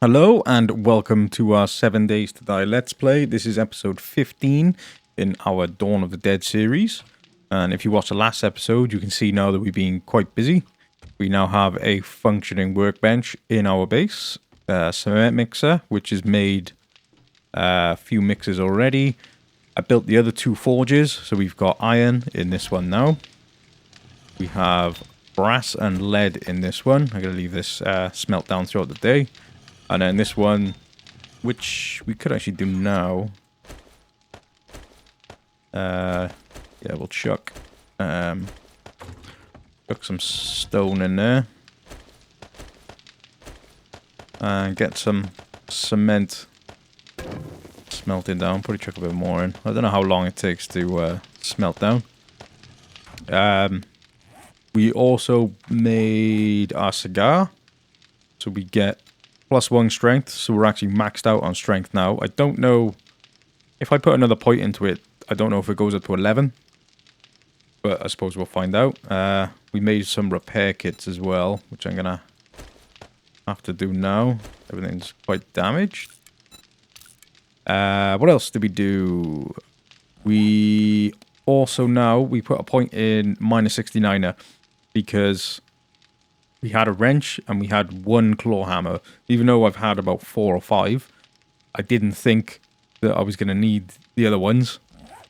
Hello and welcome to our 7 Days to Die Let's Play. This is episode 15 in our Dawn of the Dead series. And if you watched the last episode, you can see now that we've been quite busy. We now have a functioning workbench in our base. A cement mixer, which has made a few mixes already. I built the other two forges, so we've got iron in this one now. We have brass and lead in this one. I'm going to leave this smelt down throughout the day. And then this one, which we could actually do now. Yeah, we'll chuck some stone in there. And get some cement smelted down. Probably chuck a bit more in. I don't know how long it takes to smelt down. We also made our cigar. So we get +1 strength, so we're actually maxed out on strength now. I don't know if I put another point into it. I don't know if it goes up to 11, but I suppose we'll find out. We made some repair kits as well, which I'm gonna have to do now. Everything's quite damaged. What else did we do? We also now we put a point in -69er because we had a wrench and we had one claw hammer. Even though I've had about 4 or 5, I didn't think that I was going to need the other ones.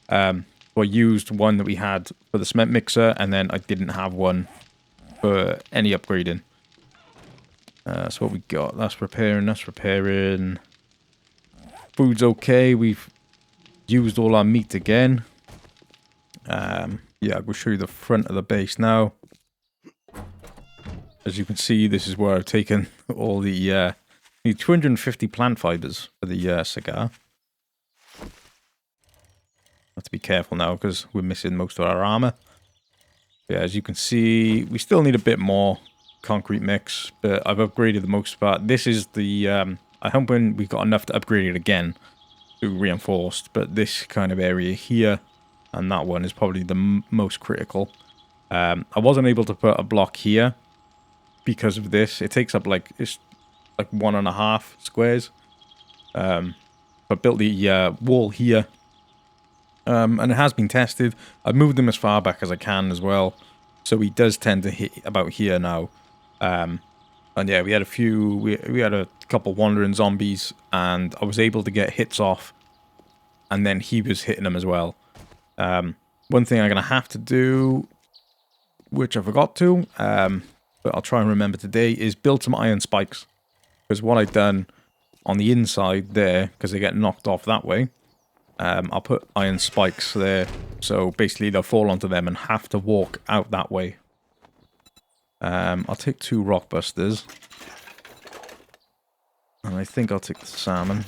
So I used one that we had for the cement mixer, and then I didn't have one for any upgrading. So what we got? That's repairing, that's repairing. Food's okay. We've used all our meat again. Yeah, I'll show you the front of the base now. As you can see, this is where I've taken all the 250 plant fibers for the cigar. Have to be careful now because we're missing most of our armor. Yeah, as you can see, we still need a bit more concrete mix, but I've upgraded the most part. This is the, I'm hoping we've got enough to upgrade it again to reinforced, but this kind of area here and that one is probably the most critical. I wasn't able to put a block here because of this. It takes up it's like 1.5 squares. But built the wall here. And it has been tested. I've moved them as far back as I can as well. So he does tend to hit about here now. And yeah, we had a few, we had a couple wandering zombies, and I was able to get hits off. And then he was hitting them as well. One thing I'm going to have to do, which I forgot to, but I'll try and remember today, is build some iron spikes. Because what I've done on the inside there, because they get knocked off that way, I'll put iron spikes there. So basically they'll fall onto them and have to walk out that way. I'll take 2 rock busters. And I think I'll take the salmon.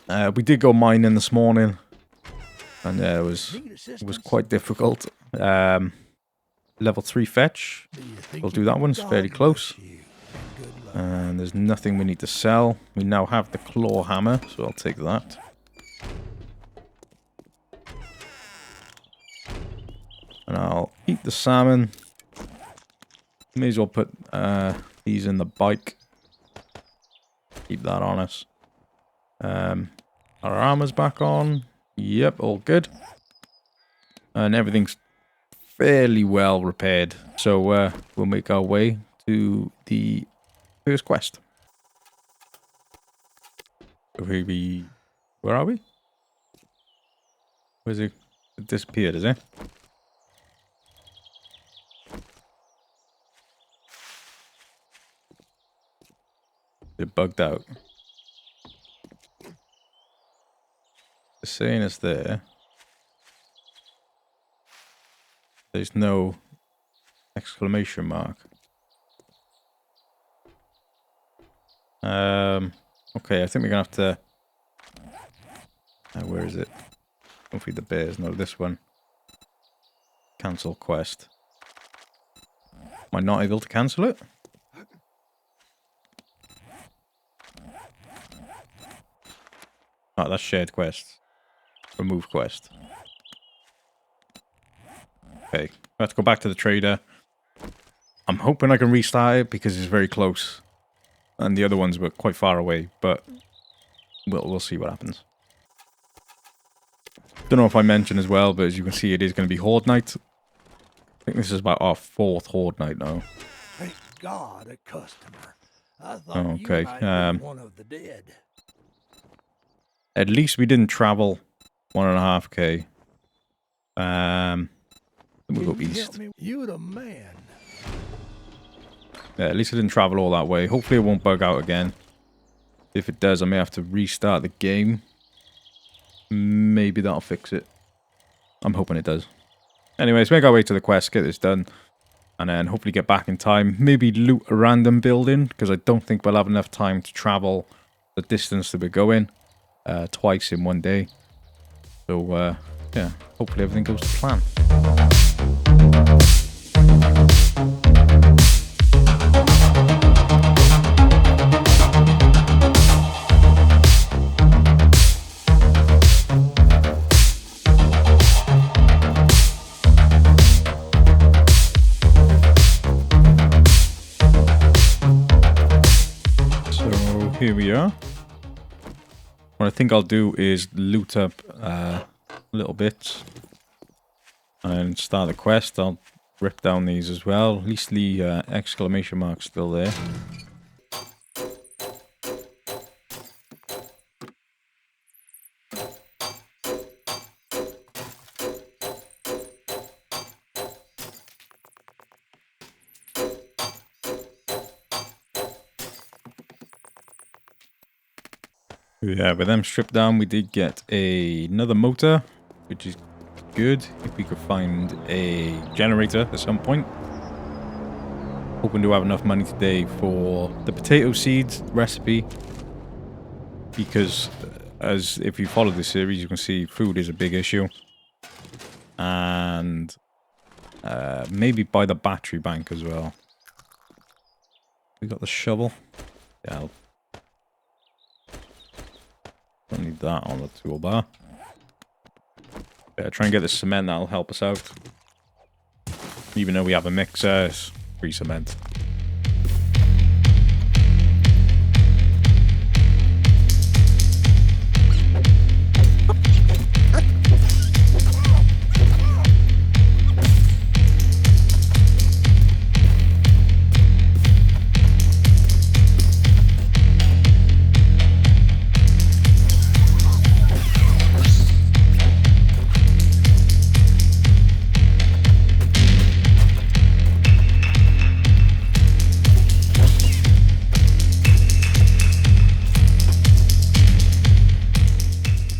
We did go mining this morning. And it was quite difficult. Level 3 fetch. We'll do that one. It's fairly close. And there's nothing we need to sell. We now have the claw hammer, so I'll take that. And I'll eat the salmon. May as well put these in the bike. Keep that on us. Our armor's back on. Yep, all good. And everything's fairly well repaired. So we'll make our way to the first quest. Where are we? Where's it? It disappeared, is it? It bugged out. It's saying it's there. There's no exclamation mark. Okay, I think we're gonna have to... where is it? Don't feed the bears. No, this one. Cancel quest. Am I not able to cancel it? Oh, that's shared quest. Remove quest. Okay, let's go back to the trader. I'm hoping I can restart it because it's very close. and the other ones were quite far away, but we'll see what happens. Don't know if I mentioned as well, but as you can see, it is going to be Horde Night. I think this is about our 4th Horde Night now. Thank God, a customer. I thought Okay, you might be one of the dead. At least we didn't travel 1.5k. We'll go east. You the man. Yeah, at least I didn't travel all that way. Hopefully it won't bug out again. If it does, I may have to restart the game. Maybe that'll fix it. I'm hoping it does. Anyways, make our way to the quest, get this done. And then hopefully get back in time. Maybe loot a random building, because I don't think we'll have enough time to travel the distance that we're going twice in one day. So, yeah, hopefully everything goes to plan. Here we are. What I think I'll do is loot up a little bit and start the quest. I'll rip down these as well. At least the exclamation mark's still there. Yeah, with them stripped down, we did get another motor, which is good. If we could find a generator at some point. Hoping to have enough money today for the potato seeds recipe. Because, as if you follow this series, you can see food is a big issue. And maybe buy the battery bank as well. We got the shovel. Yeah, don't need that on the toolbar. Yeah, try and get the cement, that'll help us out. Even though we have a mixer, it's free cement.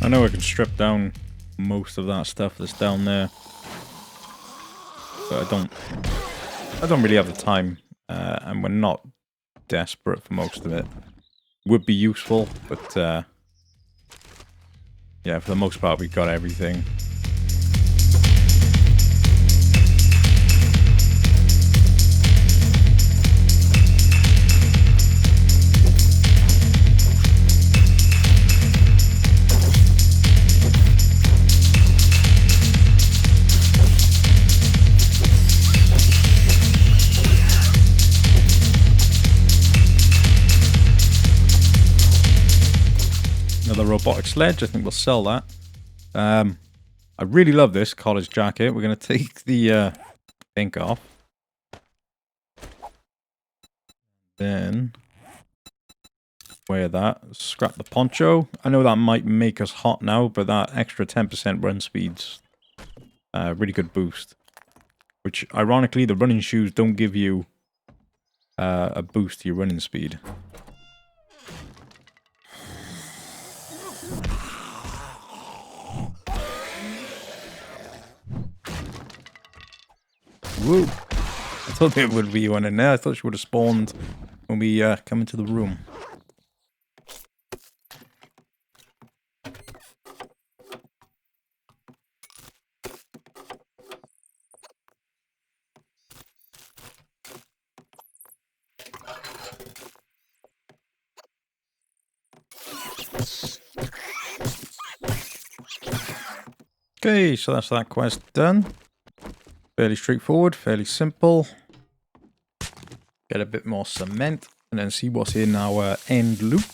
I know I can strip down most of that stuff that's down there, but I don't really have the time, and we're not desperate for most of it. Would be useful, but yeah, for the most part we got everything. Another robotic sledge, I think we'll sell that. I really love this college jacket. We're going to take the ink off. Then wear that. Scrap the poncho. I know that might make us hot now, but that extra 10% run speed's a really good boost. Which, ironically, the running shoes don't give you a boost to your running speed. Woo! I thought there would be one in there. I thought she would have spawned when we come into the room. Okay, so that's that quest done. Fairly straightforward, fairly simple. Get a bit more cement. and then see what's in our end loot.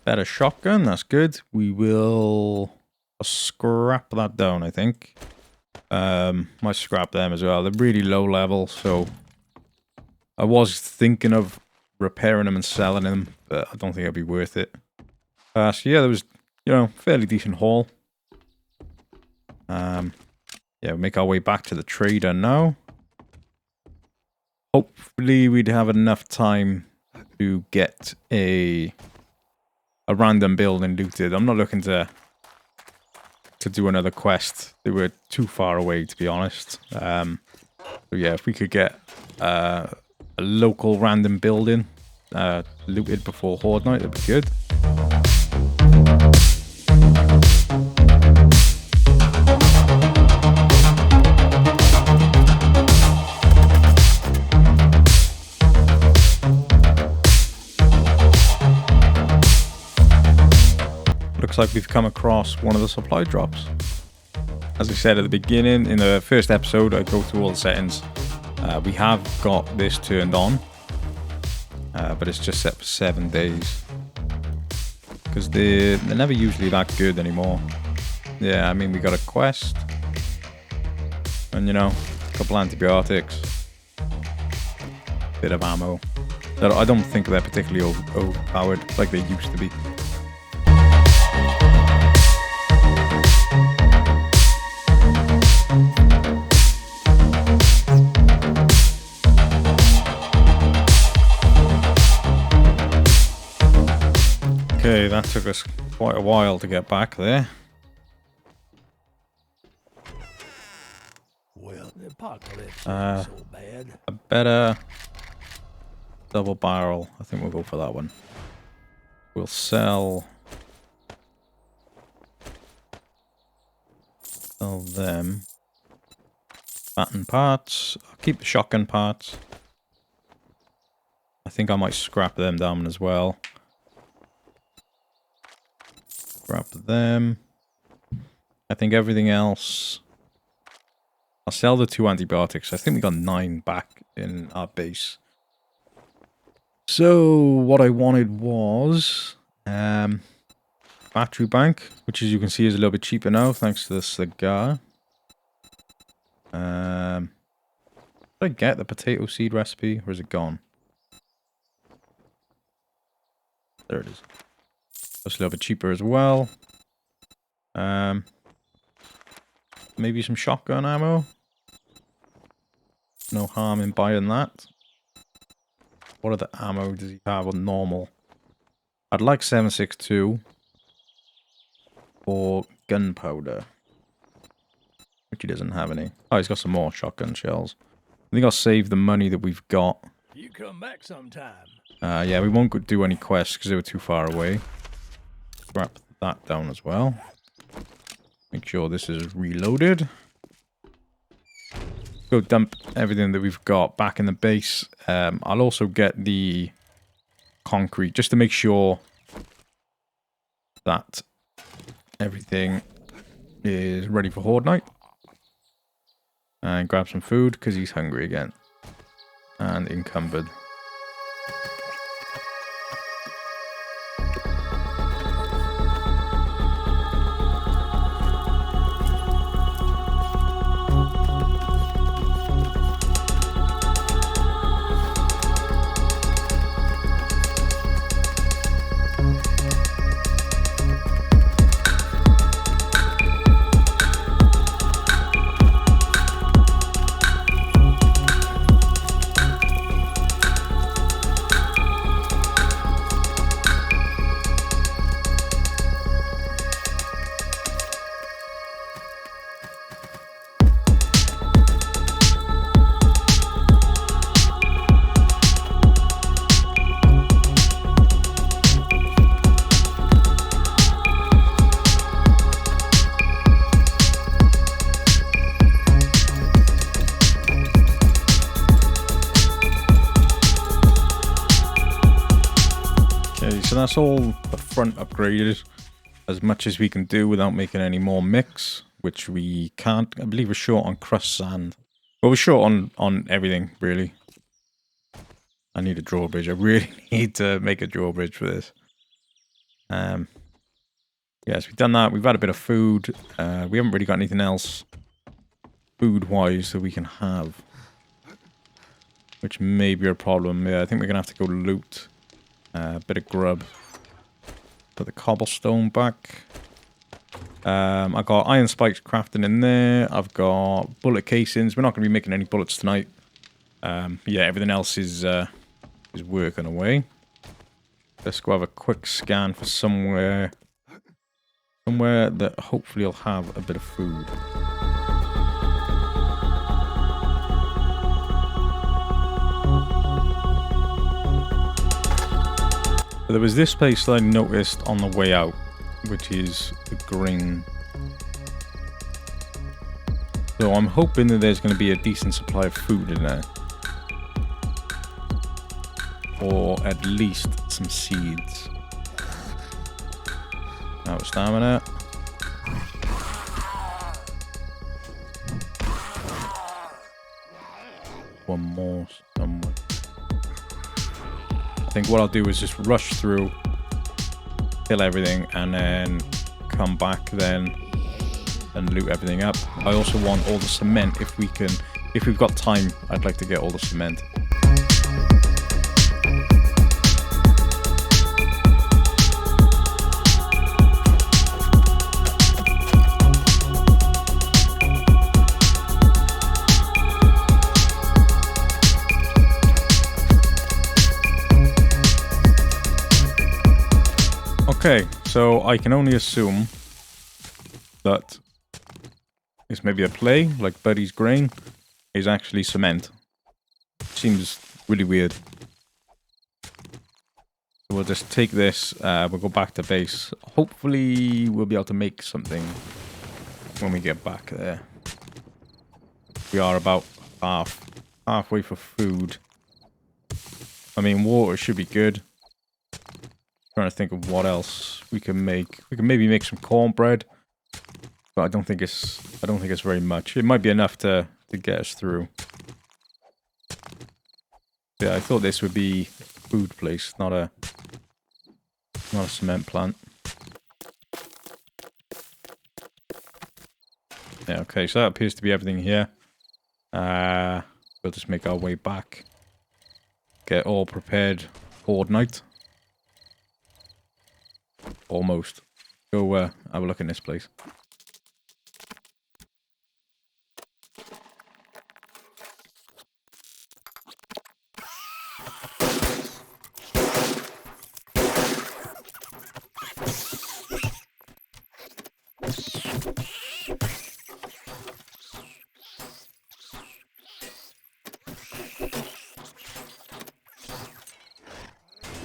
Better shotgun, that's good. We will scrap that down, I think. Might scrap them as well. They're really low level, so I was thinking of repairing them and selling them, but I don't think it'd be worth it. So yeah, there was, fairly decent haul. Yeah, we'll make our way back to the trader now. Hopefully we'd have enough time to get a random building looted. I'm not looking to do another quest. They were too far away, to be honest. So yeah, if we could get a local random building looted before Horde Night, that'd be good. Looks like we've come across one of the supply drops. As I said at the beginning, in the first episode, I go through all the settings. We have got this turned on, but it's just set for 7 days. Because they're never usually that good anymore. Yeah, I mean, we got a quest. And, a couple antibiotics. Bit of ammo. I don't think they're particularly overpowered like they used to be. Okay, that took us quite a while to get back there. Well, the apocalypse ain't so bad. A better double barrel. I think we'll go for that one. We'll sell them. Baton parts. I'll keep the shotgun parts. I think I might scrap them down as well. Scrap them. I think everything else. I'll sell the 2 antibiotics. I think we got 9 back in our base. So what I wanted was battery bank, which as you can see is a little bit cheaper now thanks to the cigar. Did I get the potato seed recipe or is it gone? There it is. That's a little bit cheaper as well. Maybe some shotgun ammo. No harm in buying that. What other ammo does he have on normal? I'd like 7.62 or gunpowder, which he doesn't have any. Oh, he's got some more shotgun shells. I think I'll save the money that we've got. You come back sometime. Yeah, we won't do any quests because they were too far away. Scrap that down as well. Make sure this is reloaded. Go dump everything that we've got back in the base. I'll also get the concrete just to make sure that everything is ready for Horde Night. And grab some food because he's hungry again. And encumbered. Okay, so that's all the front upgraded. As much as we can do without making any more mix, which we can't. I believe we're short on crushed sand. Well, we're short on everything, really. I need a drawbridge. I really need to make a drawbridge for this. Yes, we've done that. We've had a bit of food. We haven't really got anything else food-wise that we can have, which may be a problem. Yeah, I think we're going to have to go loot a bit of grub. Put the cobblestone back. I got iron spikes crafting in there. I've got bullet casings. We're not going to be making any bullets tonight. Yeah, everything else is working away. Let's go have a quick scan for somewhere that hopefully will have a bit of food. But there was this place that I noticed on the way out, which is the green. So I'm hoping that there's going to be a decent supply of food in there. Or at least some seeds. Now stamina. One more somewhere. I think what I'll do is just rush through, kill everything, and then come back then and loot everything up. I also want all the cement if we've got time. I'd like to get all the cement. Okay, so I can only assume that this may be a play, like Buddy's grain, is actually cement. Seems really weird. So we'll just take this, we'll go back to base. Hopefully we'll be able to make something when we get back there. We are about halfway for food. I mean, water should be good. Trying to think of what else we can make. We can maybe make some cornbread, but I don't think it's very much. It might be enough to get us through. Yeah, I thought this would be a food place, not a cement plant. Yeah, okay, so that appears to be everything here. We'll just make our way back. Get all prepared for night. Almost. Go have a look in this place.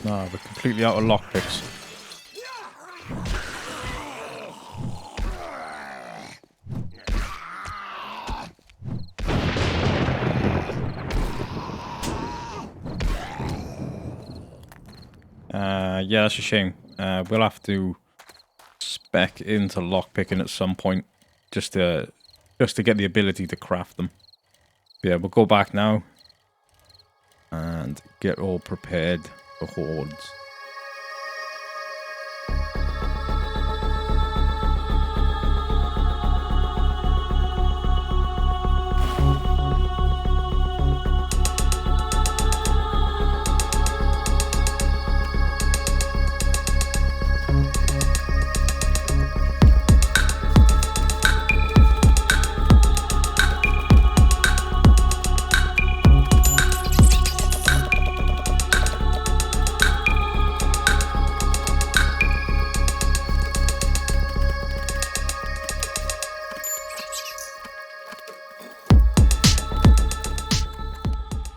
No, we're completely out of lockpicks. Yeah, that's a shame. We'll have to spec into lockpicking at some point, just to get the ability to craft them. Yeah, we'll go back now and get all prepared for hordes.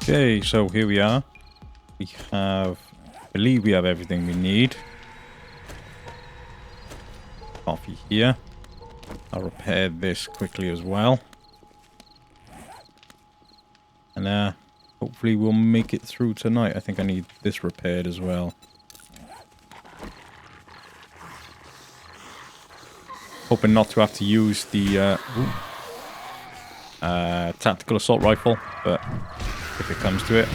Okay, so here we are. I believe we have everything we need. Coffee here. I'll repair this quickly as well. And hopefully we'll make it through tonight. I think I need this repaired as well. Hoping not to have to use the tactical assault rifle, but if it comes to it.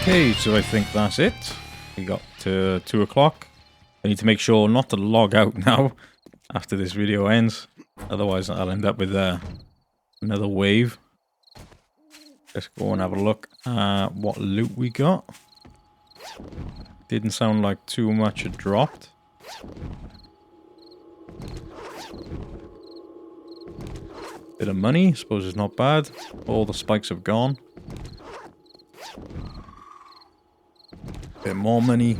Okay, so I think that's it. We got to 2 o'clock. I need to make sure not to log out now after this video ends. Otherwise, I'll end up with another wave. Let's go and have a look at what loot we got. Didn't sound like too much had dropped. Bit of money, suppose it's not bad. All the spikes have gone. Bit more money.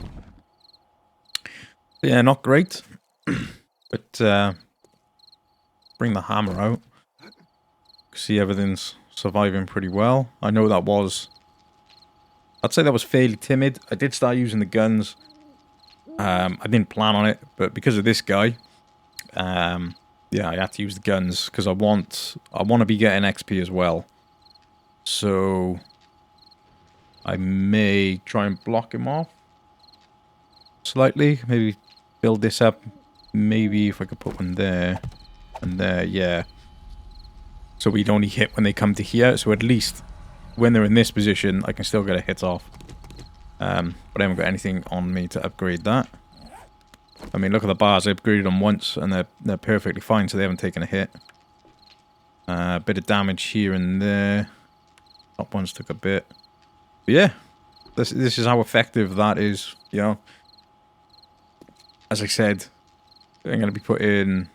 Yeah, not great. But bring the hammer out. See, everything's surviving pretty well. I know that was... I'd say that was fairly timid. I did start using the guns. I didn't plan on it, but because of this guy, yeah, I had to use the guns because I want to be getting XP as well. So I may try and block him off slightly. Maybe build this up. Maybe if I could put one there and there, yeah. So we'd only hit when they come to here. So at least when they're in this position, I can still get a hit off. But I haven't got anything on me to upgrade that. I mean, look at the bars. I upgraded them once, and they're perfectly fine, so they haven't taken a hit. A bit of damage here and there. Top ones took a bit. But yeah, this is how effective that is, you know. As I said, I'm going to be putting,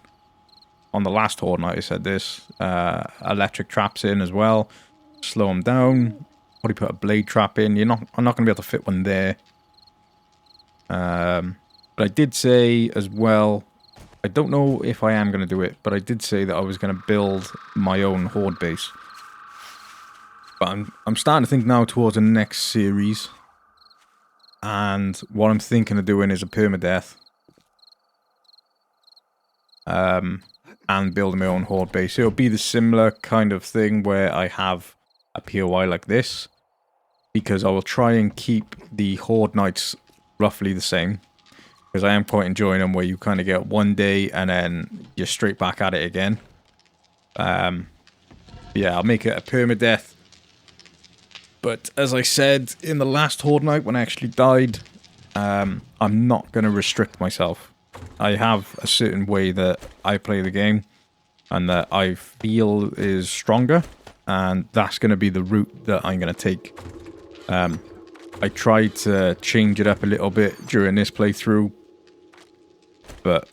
on the last Horde Night I said this, electric traps in as well. Slow them down. Probably put a blade trap in. I'm not going to be able to fit one there. But I did say as well, I don't know if I am going to do it, but I did say that I was going to build my own Horde base. But I'm starting to think now towards the next series. And what I'm thinking of doing is a permadeath. And building my own Horde base. It'll be the similar kind of thing where I have a POI like this. Because I will try and keep the Horde nights roughly the same. Because I am quite enjoying them where you kind of get one day and then you're straight back at it again. Yeah, I'll make it a permadeath. But as I said in the last Horde night when I actually died, I'm not going to restrict myself. I have a certain way that I play the game and that I feel is stronger. And that's going to be the route that I'm going to take. I tried to change it up a little bit during this playthrough. But,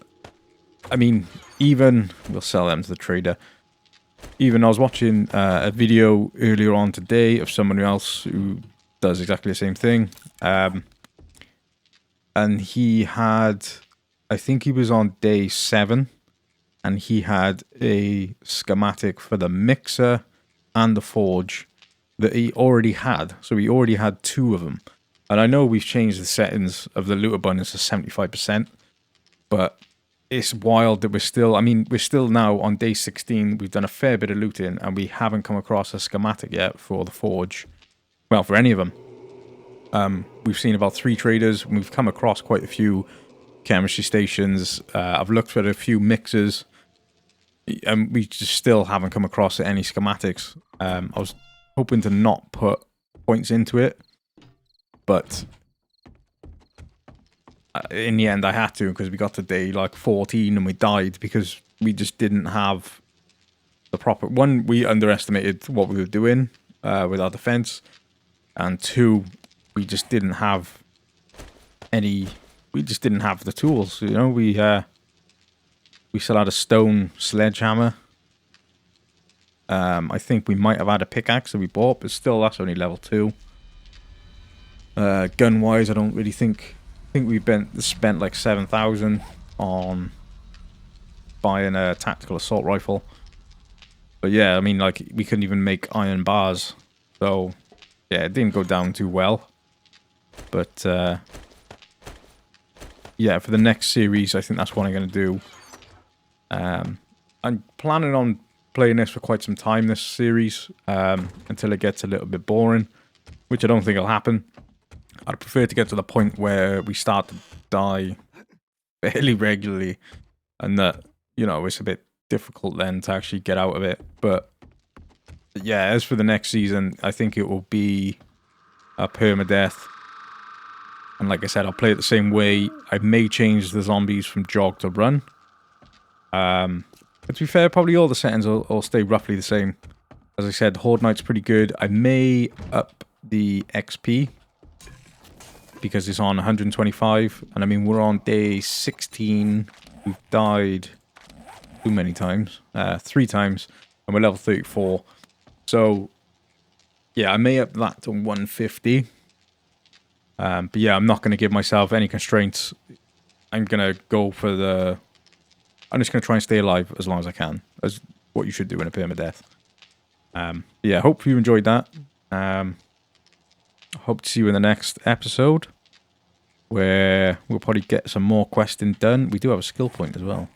I mean, even... We'll sell them to the trader. Even I was watching a video earlier on today of someone else who does exactly the same thing. And he had... I think he was on day 7. And he had a schematic for the mixer and the forge that he already had. So he already had 2 of them. And I know we've changed the settings of the loot abundance to 75%. But it's wild that we're still... I mean, we're still now on day 16. We've done a fair bit of looting. And we haven't come across a schematic yet for the forge. Well, for any of them. We've seen about 3 traders. And we've come across quite a few chemistry stations. I've looked at a few mixers. And we just still haven't come across any schematics. I was hoping to not put points into it. But... in the end, I had to because we got to day like 14 and we died because we just didn't have the proper... One, we underestimated what we were doing with our defense. And 2, we just didn't have any... We just didn't have the tools, you know? We still had a stone sledgehammer. I think we might have had a pickaxe that we bought, but still, that's only level 2. Gun-wise, I don't really think... I think we spent like 7,000 on buying a tactical assault rifle. But yeah, I mean, like, we couldn't even make iron bars. So, yeah, it didn't go down too well. But, yeah, for the next series, I think that's what I'm going to do. I'm planning on playing this for quite some time, this series, until it gets a little bit boring, which I don't think will happen. I'd prefer to get to the point where we start to die fairly regularly and that, you know, it's a bit difficult then to actually get out of it. But yeah, as for the next season, I think it will be a permadeath. And like I said, I'll play it the same way. I may change the zombies from jog to run. But to be fair, probably all the settings will stay roughly the same. As I said, Horde Night's pretty good. I may up the XP. Because it's on 125. And I mean, we're on day 16. We've died too many times. 3 times. And we're level 34. So, yeah, I may up that to 150. But yeah, I'm not going to give myself any constraints. I'm going to go for the... I'm just going to try and stay alive as long as I can. As what you should do in a permadeath. Yeah, hope you enjoyed that. Hope to see you in the next episode, where we'll probably get some more questing done. We do have a skill point as well.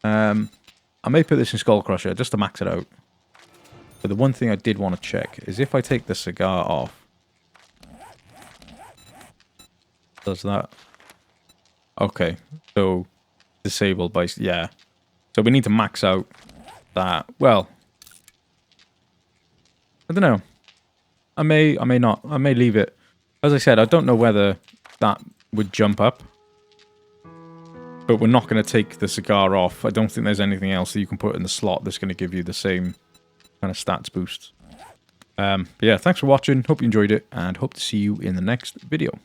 I may put this in Skull Crusher just to max it out. But the one thing I did want to check is if I take the cigar off. Does that? Okay, so disabled by... Yeah. So we need to max out that. Well, I don't know. I may not. I may leave it. As I said, I don't know whether that would jump up. But we're not going to take the cigar off. I don't think there's anything else that you can put in the slot that's going to give you the same kind of stats boosts. But yeah, thanks for watching. Hope you enjoyed it, and hope to see you in the next video.